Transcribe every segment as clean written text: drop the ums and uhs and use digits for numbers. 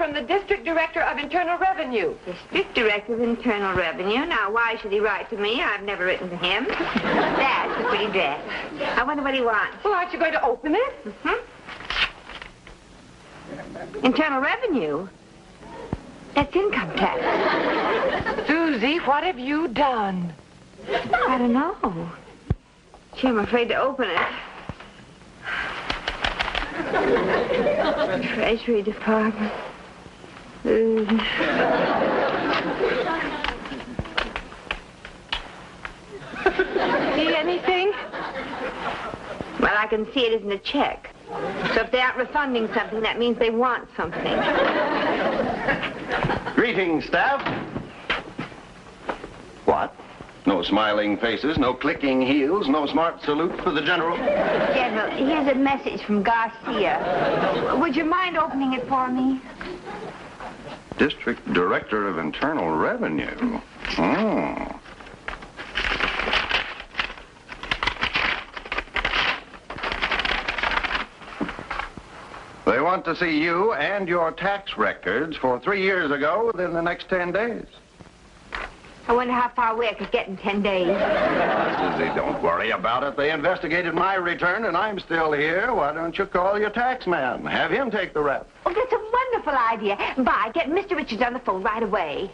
from the District Director of Internal Revenue. District Director of Internal Revenue? Now, why should he write to me? I've never written to him. That's a pretty dress. I wonder what he wants. Well, aren't you going to open it? Mm-hmm. Internal Revenue? That's income tax. Susie, what have you done? I don't know. Gee, I'm afraid to open it. Treasury Department. See anything? Well, I can see it isn't a check. So if they aren't refunding something, that means they want something. Greetings, staff. What? No smiling faces, no clicking heels, no smart salute for the General? General, here's a message from Garcia. Would you mind opening it for me? District Director of Internal Revenue. Oh. They want to see you and your tax records for 3 years ago within the next 10 days. I wonder how far away I could get in 10 days. Susie, don't worry about it. They investigated my return, and I'm still here. Why don't you call your tax man? Have him take the rep. Oh, that's a wonderful idea. Bye. Get Mr. Richards on the phone right away.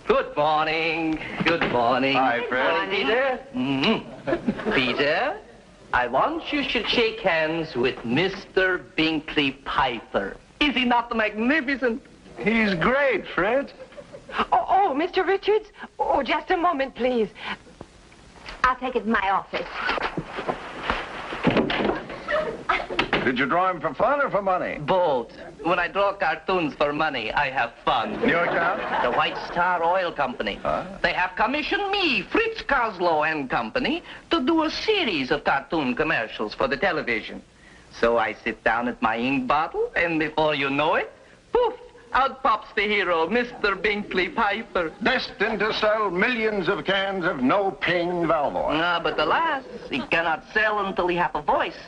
Good morning. Good morning. Hi, Fred. Peter. Peter, I want you should shake hands with Mr. Binkley Piper. Is he not magnificent? He's great, Fred. Oh, Mr. Richards? Oh, just a moment, please. I'll take it in my office. Did you draw him for fun or for money? Both. When I draw cartoons for money, I have fun. New account? The White Star Oil Company. Huh? They have commissioned me, Fritz Kozlow and Company, to do a series of cartoon commercials for the television. So I sit down at my ink bottle, and before you know it, poof, out pops the hero, Mr. Binkley Piper. Destined to sell millions of cans of no-ping valve oil. But alas, he cannot sell until he have a voice.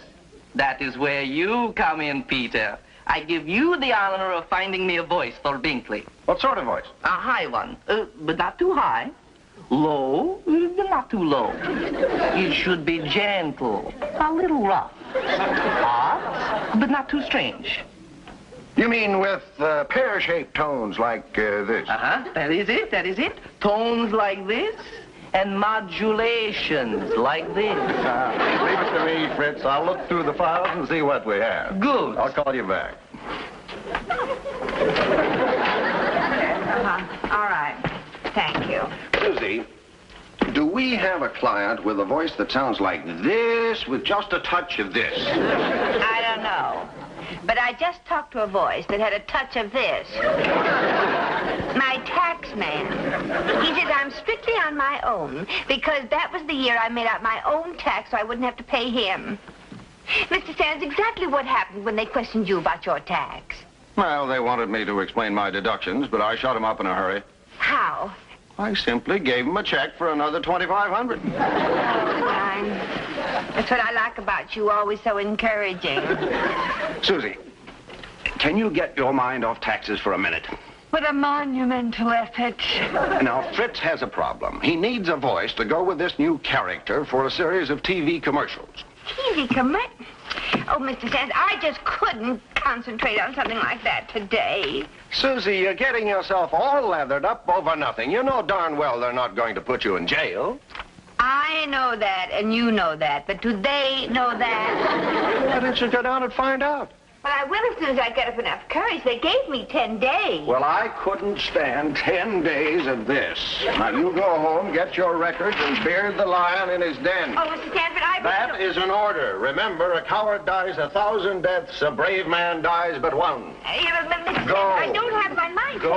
That is where you come in, Peter. I give you the honor of finding me a voice for Binkley. What sort of voice? A high one, but not too high. Low, but not too low. It should be gentle, a little rough. Hot, but not too strange. You mean with pear-shaped tones like this? Uh-huh, that is it, that is it. Tones like this, and modulations like this. Leave it to me, Fritz. I'll look through the files and see what we have. Good. I'll call you back. All right. Thank you. Susie, do we have a client with a voice that sounds like this with just a touch of this? I don't know. But I just talked to a voice that had a touch of this. My tax man. He said I'm strictly on my own because that was the year I made out my own tax so I wouldn't have to pay him. Mr. Sands, exactly what happened when they questioned you about your tax? Well, they wanted me to explain my deductions, but I shut them up in a hurry. How? I simply gave them a check for another $2,500. Fine. That's what I like about you, always so encouraging. Susie, can you get your mind off taxes for a minute? What a monumental effort. Now, Fritz has a problem. He needs a voice to go with this new character for a series of TV commercials. TV commercials? Oh, Mr. Sands, I just couldn't concentrate on something like that today. Susie, you're getting yourself all lathered up over nothing. You know darn well they're not going to put you in jail. I know that, and you know that, but do they know that? Why don't you go down and find out? Well, I will as soon as I get up enough courage. They gave me 10 days. Well, I couldn't stand 10 days of this. Now, you go home, get your records, and beard the lion in his den. Oh, Mr. Stanford, That is an order. Remember, a coward dies 1,000 deaths, a brave man dies but one. Mr. Stanford, Go. I don't have my mind. Go.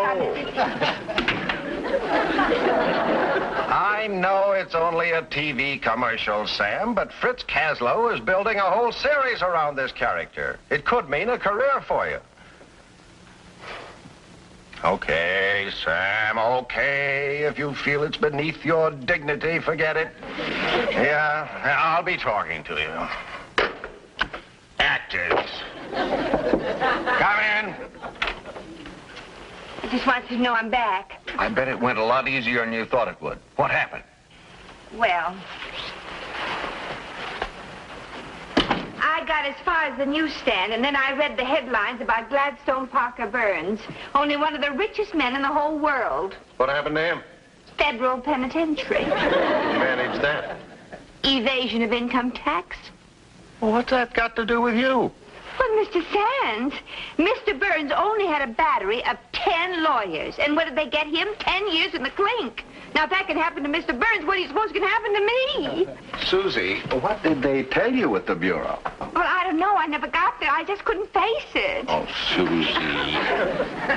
I know it's only a TV commercial, Sam, but Fritz Kozlow is building a whole series around this character. It could mean a career for you. Okay, Sam, okay. If you feel it's beneath your dignity, forget it. Yeah, I'll be talking to you. Actors. Come in. I just wanted to know I'm back. I bet it went a lot easier than you thought it would. What happened? Well, I got as far as the newsstand, and then I read the headlines about Gladstone Parker Burns, only one of the richest men in the whole world. What happened to him? Federal penitentiary. Managed that. Evasion of income tax. Well, what's that got to do with you? Well, Mr. Sands, Mr. Burns only had a battery of 10 lawyers. And what did they get him? 10 years in the clink. Now, if that can happen to Mr. Burns, what do you suppose can happen to me? Susie, what did they tell you at the Bureau? Well, I don't know. I never got there. I just couldn't face it. Oh, Susie.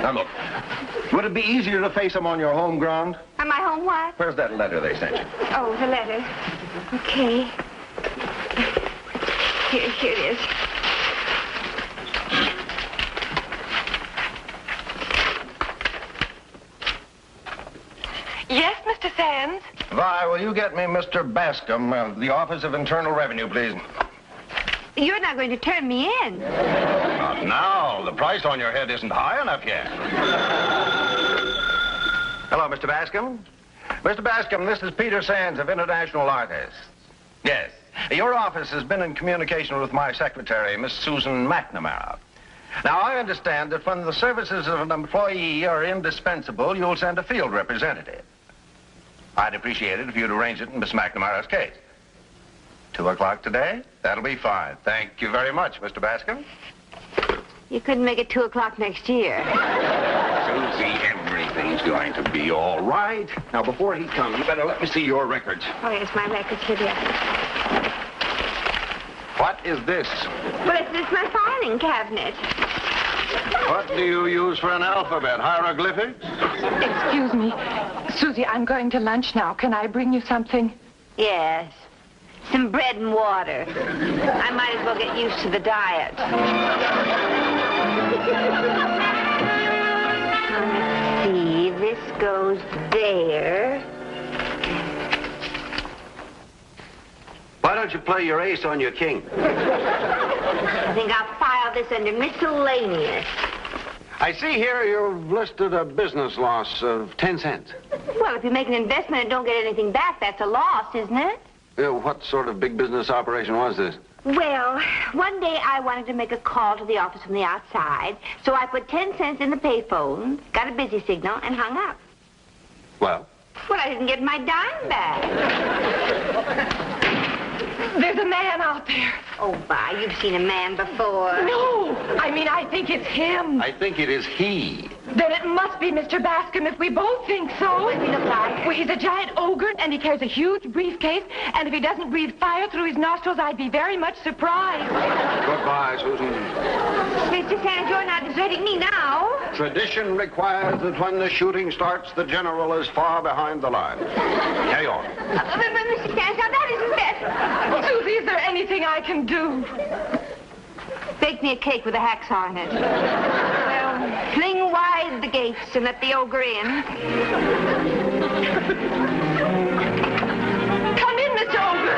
Now, look, would it be easier to face them on your home ground? On my home what? Where's that letter they sent you? Oh, the letter. Okay. Here it is. Yes, Mr. Sands? Vi, will you get me Mr. Bascom, the Office of Internal Revenue, please? You're not going to turn me in. Not now. The price on your head isn't high enough yet. Hello, Mr. Bascom. Mr. Bascom, this is Peter Sands of International Artists. Yes. Your office has been in communication with my secretary, Miss Susan MacNamara. Now, I understand that when the services of an employee are indispensable, you'll send a field representative. I'd appreciate it if you'd arrange it in Miss MacNamara's case. 2 o'clock today? That'll be fine. Thank you very much, Mr. Bascom. You couldn't make it 2 o'clock next year. Susie, everything's going to be all right. Now, before he comes, you better let me see your records. Oh, yes, my records here. What is this? Well, it's my filing cabinet. What do you use for an alphabet? Hieroglyphics? Excuse me. Susie, I'm going to lunch now. Can I bring you something? Yes. Some bread and water. I might as well get used to the diet. Let's see. This goes there. Why don't you play your ace on your king? I think I'll file this under miscellaneous. I see here you've listed a business loss of 10 cents. Well, if you make an investment and don't get anything back, that's a loss, isn't it? What sort of big business operation was this? Well, one day I wanted to make a call to the office from the outside, so I put 10 cents in the payphone, got a busy signal, and hung up. Well? Well, I didn't get my dime back. There's a man out there. Oh, my, you've seen a man before. No, I think it's him. I think it is he. Then it must be Mr. Bascom if we both think so. What does he look like? Well, he's a giant ogre, and he carries a huge briefcase, and if he doesn't breathe fire through his nostrils, I'd be very much surprised. Goodbye, Susan. Mr. Sands, you're not deserting me now. Tradition requires that when the shooting starts, the general is far behind the line. Carry on. Mr. Sands, now that isn't fair. Susie, is there anything I can do? Bake me a cake with a hacksaw in it. Well, fling wide the gates and let the ogre in. Come in, Mr. Ogre.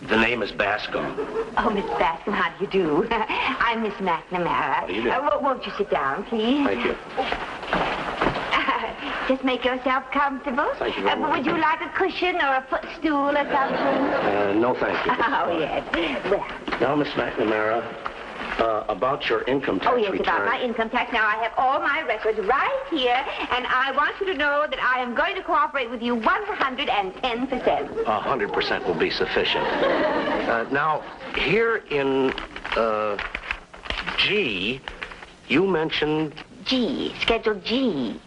The name is Bascom. Oh, Miss Bascom, how do you do? I'm Miss MacNamara. How do you do? Won't you sit down, please? Thank you. Just make yourself comfortable. Thank you very much. Would you like a cushion or a footstool or something? No, thank you. Oh, yes. Well. Now, Miss MacNamara, about your income tax Oh, yes, return. about my income tax. Now, I have all my records right here, and I want you to know that I am going to cooperate with you 110%. 100% will be sufficient. Now, here in G, you mentioned... G, Schedule G.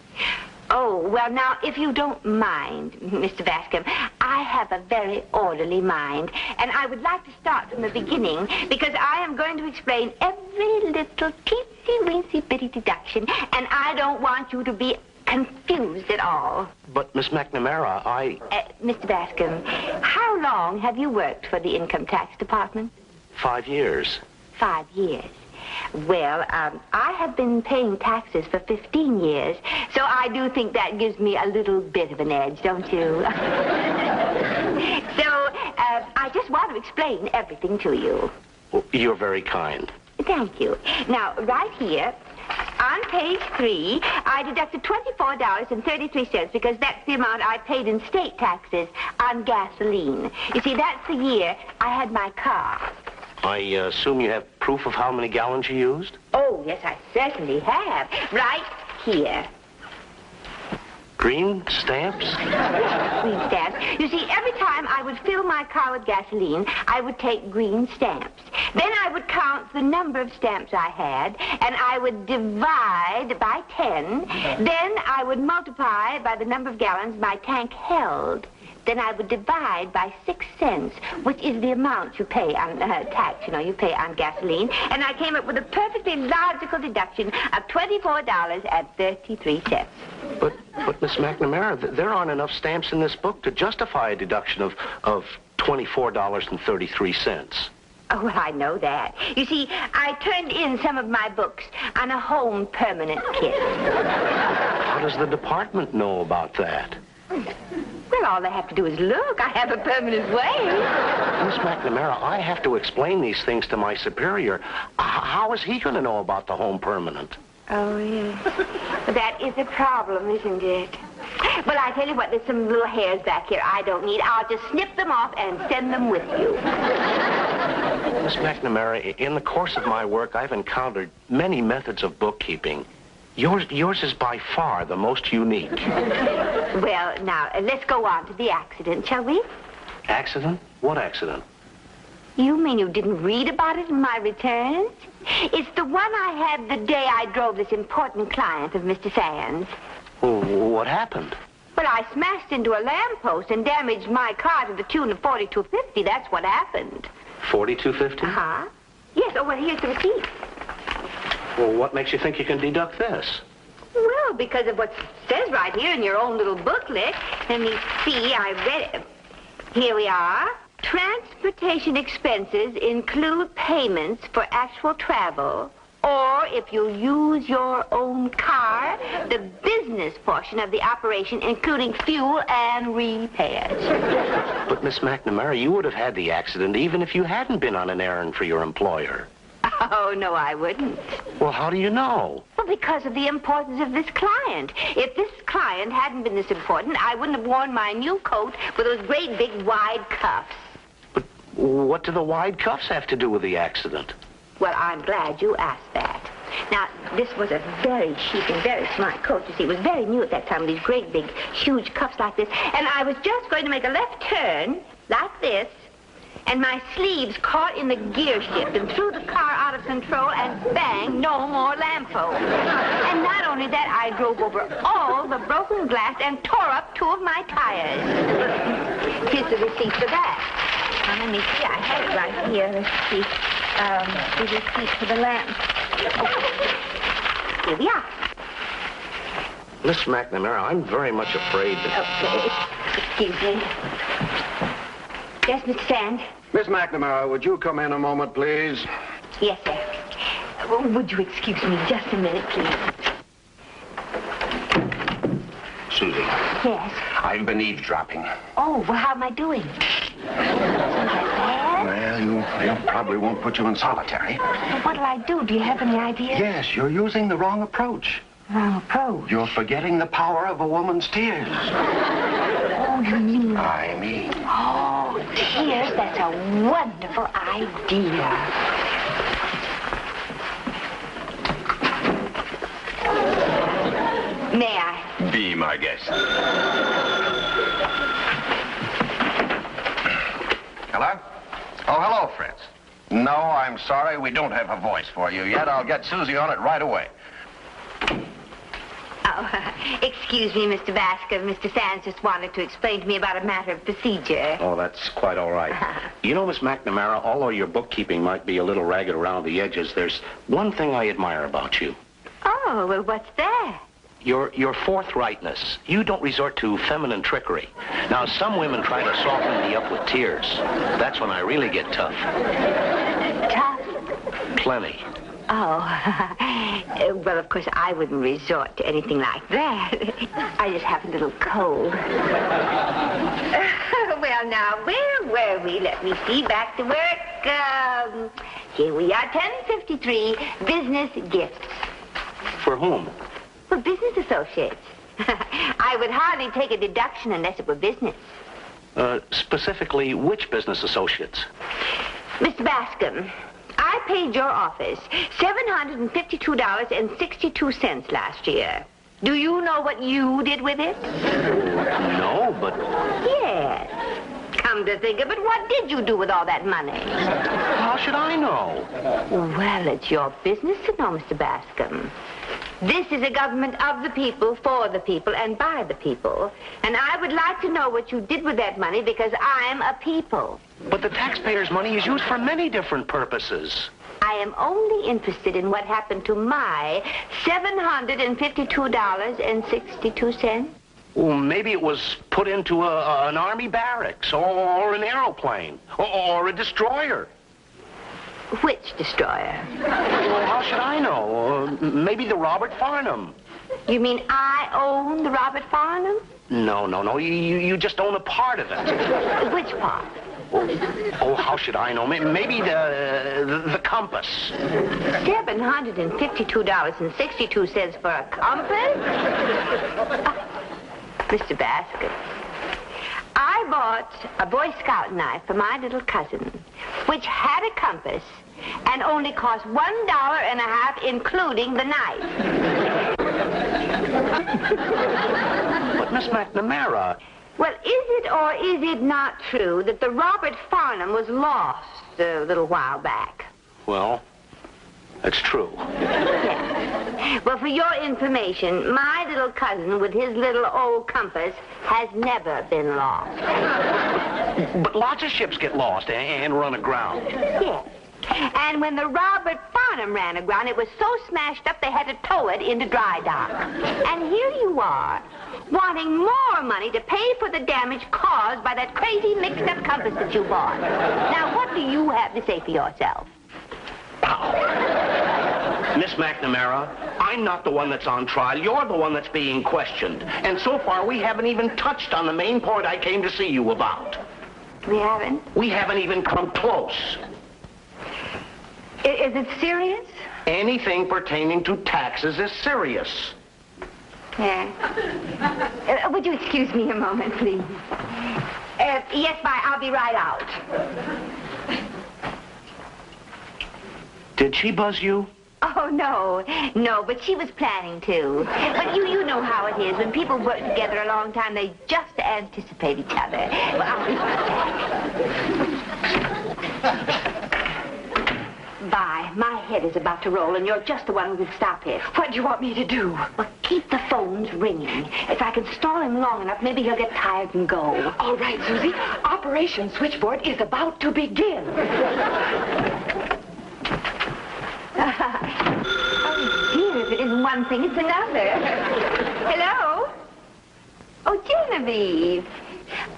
Oh, well, now, if you don't mind, Mr. Bascom, I have a very orderly mind, and I would like to start from the beginning, because I am going to explain every little teensy-weensy bitty deduction, and I don't want you to be confused at all. But, Miss MacNamara, Mr. Bascom, how long have you worked for the Income Tax Department? 5 years. 5 years. Well, I have been paying taxes for 15 years, so I do think that gives me a little bit of an edge, don't you? So, I just want to explain everything to you. Well, you're very kind. Thank you. Now, right here, on page 3, I deducted $24.33 because that's the amount I paid in state taxes on gasoline. You see, that's the year I had my car. I assume you have proof of how many gallons you used? Oh, yes, I certainly have. Right here. Green stamps? Green stamps. You see, every time I would fill my car with gasoline, I would take green stamps. Then I would count the number of stamps I had, and I would divide by 10. Then I would multiply by the number of gallons my tank held. Then I would divide by 6 cents, which is the amount you pay on tax, you pay on gasoline. And I came up with a perfectly logical deduction of $24.33. But Miss MacNamara, there aren't enough stamps in this book to justify a deduction of $24.33. Oh, well, I know that. You see, I turned in some of my books on a home permanent kit. How does the department know about that? Well, all they have to do is look. I have a permanent way. Miss MacNamara, I have to explain these things to my superior. How is he going to know about the home permanent? Oh, yes. That is a problem, isn't it? Well, I tell you what, there's some little hairs back here I don't need. I'll just snip them off and send them with you. Miss MacNamara, in the course of my work, I've encountered many methods of bookkeeping. Yours is by far the most unique. Well, now, let's go on to the accident, shall we? Accident? What accident? You mean you didn't read about it in my returns? It's the one I had the day I drove this important client of Mr. Sands. Well, what happened? Well, I smashed into a lamppost and damaged my car to the tune of $42.50. That's what happened. $42.50? Uh-huh. Yes, oh, well, here's the receipt. Well, what makes you think you can deduct this? Well, because of what says right here in your own little booklet. Let me see, I read it. Here we are. Transportation expenses include payments for actual travel, or if you use your own car, the business portion of the operation, including fuel and repairs. But, Miss MacNamara, you would have had the accident even if you hadn't been on an errand for your employer. Oh, no, I wouldn't. Well, how do you know? Well, because of the importance of this client. If this client hadn't been this important, I wouldn't have worn my new coat with those great big wide cuffs. But what do the wide cuffs have to do with the accident? Well, I'm glad you asked that. Now, this was a very chic and very smart coat, you see. It was very new at that time, with these great big, huge cuffs like this. And I was just going to make a left turn, like this, and my sleeves caught in the gear shift and threw the car out of control, and bang, no more lamppost. And not only that, I drove over all the broken glass and tore up 2 of my tires. Here's the receipt for that. Now, let me see. I have it right here. Let's see. The receipt for the lamp. Here we are. Miss MacNamara, I'm very much afraid that... Excuse me. Yes, Mr. Sands? Miss MacNamara, would you come in a moment, please? Yes, sir. Would you excuse me just a minute, please? Susie, Yes. I've been eavesdropping. Oh, well, how am I doing? Well, you probably won't put you in solitary. Well, what'll I do? Do you have any idea? Yes, you're using the wrong approach. Wrong approach. You're forgetting the power of a woman's tears. Oh, you mean... I mean... Oh, tears, that's a wonderful idea. May I? Be my guest. Hello? Oh, hello, Fritz. No, I'm sorry, we don't have a voice for you yet. I'll get Susie on it right away. Oh, excuse me, Mr. Bascom. Mr. Sands just wanted to explain to me about a matter of procedure. Oh, that's quite all right. You know, Miss MacNamara, although your bookkeeping might be a little ragged around the edges, there's one thing I admire about you. Oh, well, what's that? Your forthrightness. You don't resort to feminine trickery. Now, some women try to soften me up with tears. That's when I really get tough. Tough? Plenty. Oh, well, of course, I wouldn't resort to anything like that. I just have a little cold. Well, now, where were we? Let me see. Back to work. Here we are, 10:53, business gifts. For whom? For business associates. I would hardly take a deduction unless it were business. Specifically, which business associates? Mr. Bascom, I paid your office $752.62 last year. Do you know what you did with it? No, but... Yes. Come to think of it, what did you do with all that money? How should I know? Well, it's your business to know, Mr. Bascom. This is a government of the people, for the people, and by the people. And I would like to know what you did with that money because I'm a people. But the taxpayers' money is used for many different purposes. I am only interested in what happened to my $752.62. Well, maybe it was put into an army barracks, or an aeroplane, or a destroyer. Which destroyer? Well, how should I know? Maybe the Robert Farnham. You mean I own the Robert Farnham? No. You just own a part of it. Which part? Oh, how should I know? Maybe the compass. $752.62 for a compass? Mr. Bascom, I bought a Boy Scout knife for my little cousin, which had a compass and only cost $1.50, including the knife. But, Miss MacNamara... Well, is it or is it not true that the Robert Farnham was lost a little while back? Well, that's true. Yes. Well, for your information, my little cousin with his little old compass has never been lost. But lots of ships get lost and run aground. Yes. And when the Robert Farnham ran aground, it was so smashed up they had to tow it into dry dock. And here you are, wanting more money to pay for the damage caused by that crazy mixed-up compass that you bought. Now, what do you have to say for yourself? Miss MacNamara, I'm not the one that's on trial. You're the one that's being questioned. And so far, we haven't even touched on the main point I came to see you about. We haven't? We haven't even come close. Is it serious? Anything pertaining to taxes is serious. Yeah. Would you excuse me a moment, please? Yes, bye. I'll be right out. Did she buzz you? Oh, no. No, but she was planning to. But you know how it is. When people work together a long time, they just anticipate each other. Well, I'll be right back. Bye. My head is about to roll, and you're just the one who can stop it. What do you want me to do? Well, keep the phones ringing. If I can stall him long enough, maybe he'll get tired and go. All right, Susie. Operation Switchboard is about to begin. Oh, dear, if it isn't one thing, it's another. Hello? Oh, Genevieve.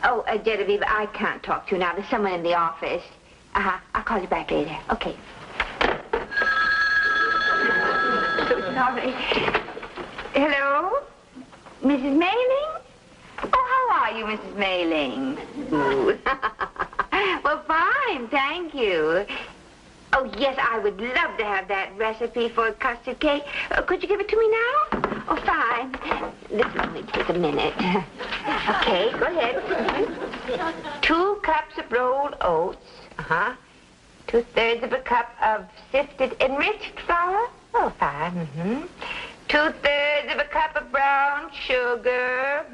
Oh, Genevieve, I can't talk to you now. There's someone in the office. I'll call you back later. Okay. So sorry. Hello? Mrs. Mailing? Oh, how are you, Mrs. Mailing? Well, fine, thank you. Oh, yes, I would love to have that recipe for a custard cake. Could you give it to me now? Oh, fine. This will only take a minute. Okay, go ahead. 2 cups of rolled oats. 2/3 of a cup of sifted enriched flour. Oh, fine. 2/3 of a cup of brown sugar.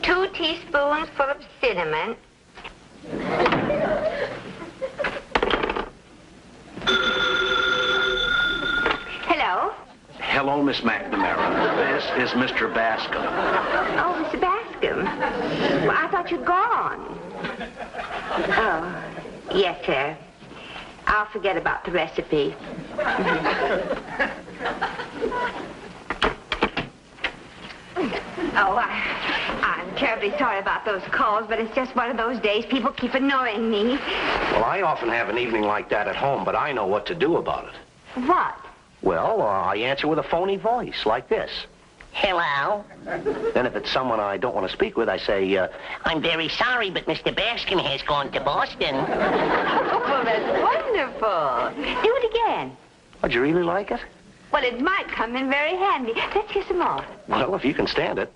2 teaspoons full of cinnamon. Hello? Hello, Miss MacNamara. This is Mr. Bascom. Oh, Mr. Bascom. Well, I thought you'd gone. Oh, yes, sir. I'll forget about the recipe. Oh, I'm terribly sorry about those calls, but it's just one of those days. People keep annoying me. Well, I often have an evening like that at home, but I know what to do about it. What? Well, I answer with a phony voice, like this. Hello? Then if it's someone I don't want to speak with, I say, I'm very sorry, but Mr. Bascom has gone to Boston. Oh, that's wonderful. Do it again. would you really like it? Well, it might come in very handy. Let's hear some more. Well, if you can stand it.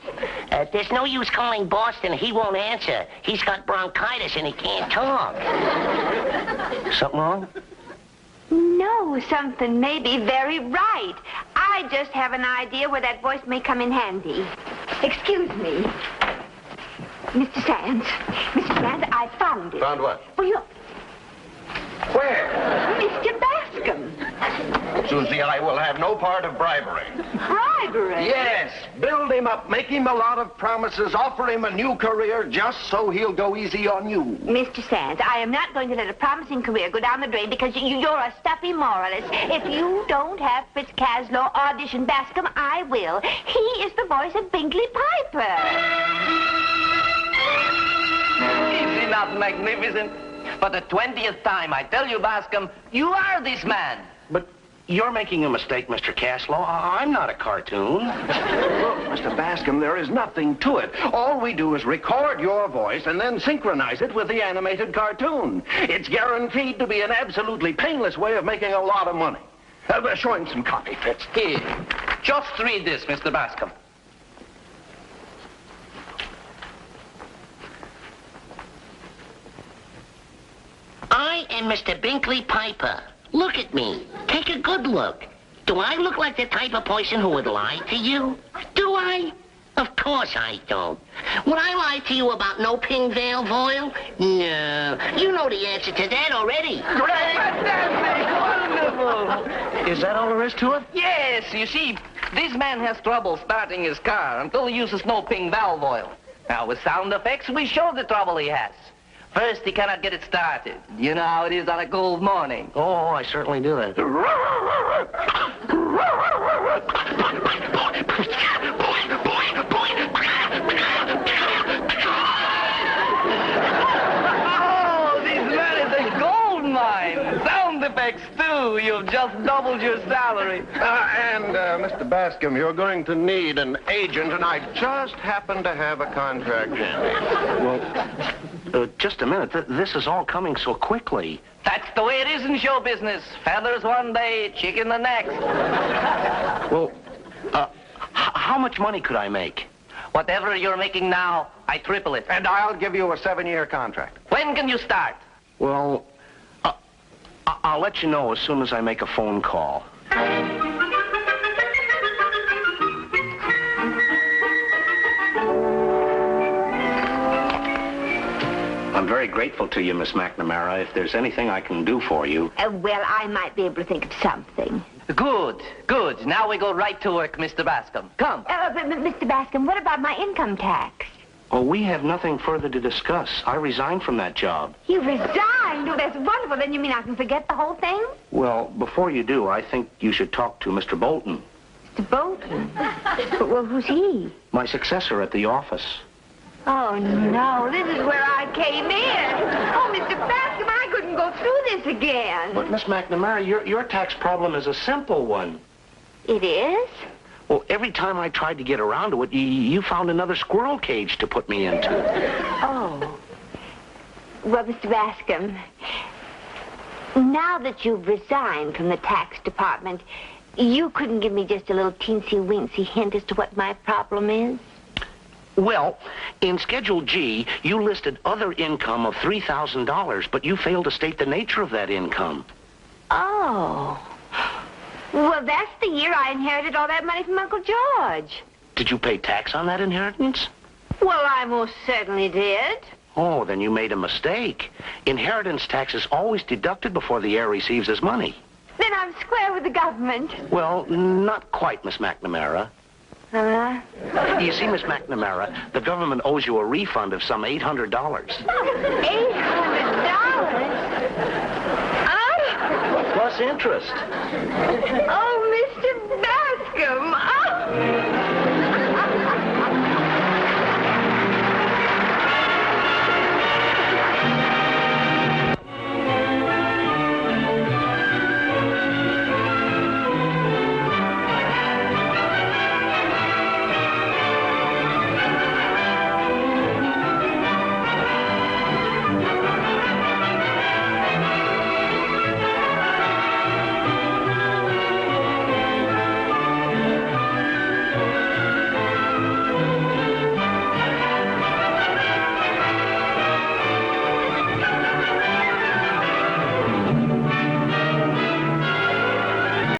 There's no use calling Boston. He won't answer. He's got bronchitis and he can't talk. Something wrong? No, something may be very right. I just have an idea where that voice may come in handy. Excuse me. Mr. Sands. Mr. Sands, I found it. Found what? Well, you... Where? Mr. Bascom. Susie, I will have no part of bribery. Bribery? Yes. Build him up, make him a lot of promises, offer him a new career just so he'll go easy on you. Mr. Sands, I am not going to let a promising career go down the drain because you're a stuffy moralist. If you don't have Fritz Caslow audition Bascom, I will. He is the voice of Bingley Piper. Is he not magnificent? For the 20th time, I tell you, Bascom, you are this man. But you're making a mistake, Mr. Caslow. I'm not a cartoon. Look, Mr. Bascom, there is nothing to it. All we do is record your voice and then synchronize it with the animated cartoon. It's guaranteed to be an absolutely painless way of making a lot of money. Show him some copy, Fitz. Here, just read this, Mr. Bascom. I am Mr. Bingley Piper. Look at me. Take a good look. Do I look like the type of person who would lie to you? Do I? Of course I don't. Would I lie to you about no ping valve oil? No. You know the answer to that already. Fantastic! Wonderful! Is that all there is to it? Yes, you see, this man has trouble starting his car until he uses no ping valve oil. Now, with sound effects, we show the trouble he has. First, he cannot get it started. You know how it is on a cold morning. Oh, I certainly do that. Oh, this man is a gold mine. Sound effects, too. You've just doubled your salary. Mr. Bascom, you're going to need an agent, and I just happen to have a contract handy. Well, just a minute. This is all coming so quickly. That's the way it is in show business. Feathers one day, chicken the next. Well, how much money could I make? Whatever you're making now, I triple it. And I'll give you a 7-year contract. When can you start? Well, I'll let you know as soon as I make a phone call. I'm very grateful to you, Miss MacNamara. If there's anything I can do for you... Well, I might be able to think of something. Good, good. Now we go right to work, Mr. Bascom. Come. But Mr. Bascom, what about my income tax? Oh, we have nothing further to discuss. I resigned from that job. You resigned? Oh, that's wonderful. Then you mean I can forget the whole thing? Well, before you do, I think you should talk to Mr. Bolton. Mr. Bolton? Well, who's he? My successor at the office. Oh, no. This is where I came in. Oh, Mr. Bascom, I couldn't go through this again. But, Miss MacNamara, your tax problem is a simple one. It is? Well, every time I tried to get around to it, you found another squirrel cage to put me into. Oh. Well, Mr. Bascom, now that you've resigned from the tax department, you couldn't give me just a little teensy-weensy hint as to what my problem is? Well, in Schedule G, you listed other income of $3,000, but you failed to state the nature of that income. Oh. Well, that's the year I inherited all that money from Uncle George. Did you pay tax on that inheritance? Well, I most certainly did. Oh, then you made a mistake. Inheritance tax is always deducted before the heir receives his money. Then I'm square with the government. Well, not quite, Miss MacNamara. You see, Miss MacNamara, the government owes you a refund of some $800. $800? Plus interest. Oh,